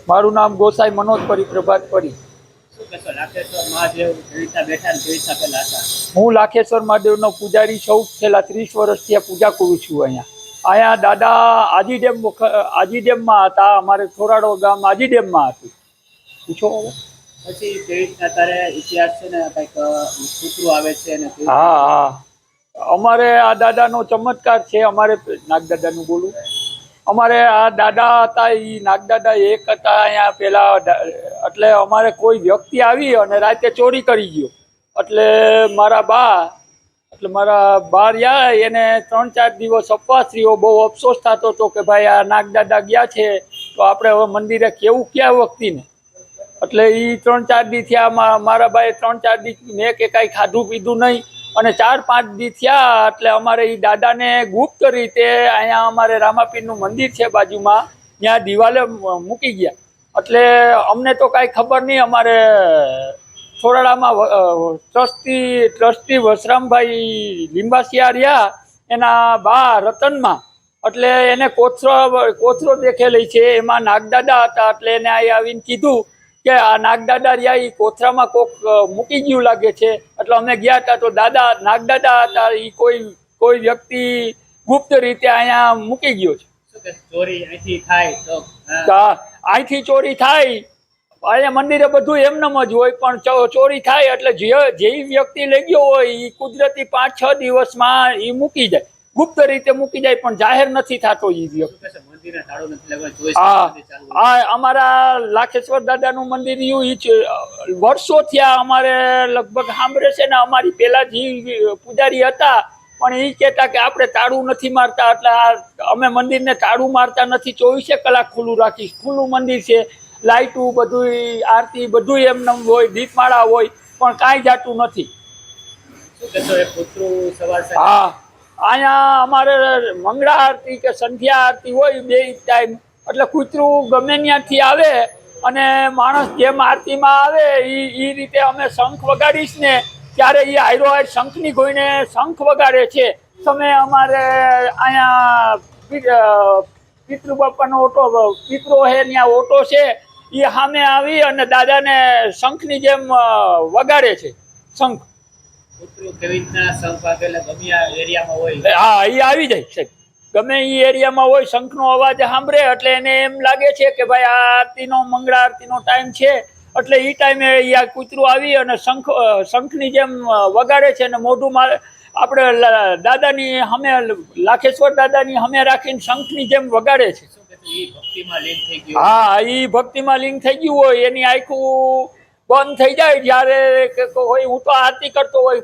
મારું નામ ગોસાઈ મનોજ પરી પ્રભાત પરી। હું લાખેશ્વર મહાદેવનો પૂજારી છું। છેલ્લા 30 વર્ષથી આ પૂજા કરું છું। અહીંયા દાદા આજી ડેમમાં હતા। અમારે થોરાડો ગામ આજી ડેમમાં હતું। પૂછો હવે। પછી કેવી રીતના તારે ઇતિહાસ છે ને કંઈક કૂતરું આવે છે ને હા હા, અમારે આ દાદાનો ચમત્કાર છે। અમારે નાગદાદાનું બોલું, અમારે આ દાદા હતા એ નાગદાદા એક હતા અહીંયા પેલા। એટલે અમારે કોઈ વ્યક્તિ આવી અને રાતે ચોરી કરી ગયો। એટલે મારા બા રહ્યા, એને 3-4 દિવસ અપવાસ રહ્યો। બહુ અફસોસ થતો હતો કે ભાઈ આ નાગદાદા ગયા છે તો આપણે હવે મંદિરે કેવું ક્યાં વ્યક્તિને। એટલે એ 3-4 દી થયા। મારા બાએ 3-4 દી મેં કે કાંઈ ખાધું પીધું નહીં, અને 4-5 દી થયા એટલે અમારે એ દાદાને ગુપ્ત રીતે અહીંયા અમારે રામાપીરનું મંદિર છે બાજુમાં, ત્યાં દિવાલે મૂકી ગયા। એટલે અમને તો કાંઈ ખબર નહીં। અમારે થોરાડામાં ટ્રસ્ટી વસરામભાઈ લીંબાસિયા રહ્યા, એના બા રતનમાં। એટલે એને કોથરો દેખેલી છે, એમાં નાગદાદા હતા। એટલે એને અહીં આવીને કીધું કે આ નાગદાદા રહ્યા એ કોથરામાં કોક મૂકી ગયું લાગે છે। એટલે અમે ગયા હતા તો નાગદાદા હતા એ કોઈ વ્યક્તિ ગુપ્ત રીતે અહીંયા મૂકી ગયો છે। ચોરી અહીંથી થાય તો અહીંથી ચોરી થાય, અહીંયા મંદિરે બધું એમનેમ જ હોય, પણ ચોરી થાય એટલે જે વ્યક્તિ લઈ ગયો હોય એ કુદરતી 5-6 દિવસમાં એ મૂકી જાય, ગુપ્ત રીતે મૂકી જાય, પણ જાહેર નથી થતો એ વ્યક્તિ। હા, અમારા લાખેશ્વર દાદાનું મંદિર વર્ષો થયા। અમારે લગભગ સાંભળે છે ને, અમારી પેલા જે પૂજારી હતા પણ એ કહેતા કે આપણે તાળું નથી મારતા, એટલે અમે મંદિરને તાળું મારતા નથી, 24 કલાક ખુલ્લું રાખીશ। ખુલ્લું મંદિર છે, લાઇટું બધું, આરતી બધું એમને હોય, દીપમાળા હોય, પણ કાંઈ જાતું નથી। હા, અહીંયા અમારે મંગળા આરતી કે સંધ્યા આરતી હોય 2 ટાઈમ। એટલે કૂતરું ગમે ત્યાંથી આવે અને માણસ જેમ આરતીમાં આવે એ રીતે અમે શંખ વગાડીશ ને ત્યારે એ હાયરો હાયર શંખની ગોઈને શંખ વગાડે છે। તમે અમારે અહીંયા પિતૃ બાપાનો પિતૃ હે ત્યાં ઓટો છે, એ સામે આવી અને દાદાને શંખની જેમ વગાડે છે શંખ। હા, એ આવી જાય સાહેબ, ગમે એ એરિયામાં હોય, શંખનો અવાજ સાંભળે એટલે એને એમ લાગે છે કે ભાઈ આ આરતીનો મંગળા આરતીનો ટાઈમ છે। એટલે એ ટાઈમે આ કૂતરું આવી અને શંખની જેમ વગાડે છે, અને મોઢું આપણે દાદાની સામે, લાખેશ્વર દાદાની સામે રાખીને શંખની જેમ વગાડે છે। હા, એ ભક્તિમાં લીન થઈ ગયું હોય, એની આખું બંધ થઈ જાય જ્યારે હોય। હું તો આરતી કરતો હોય।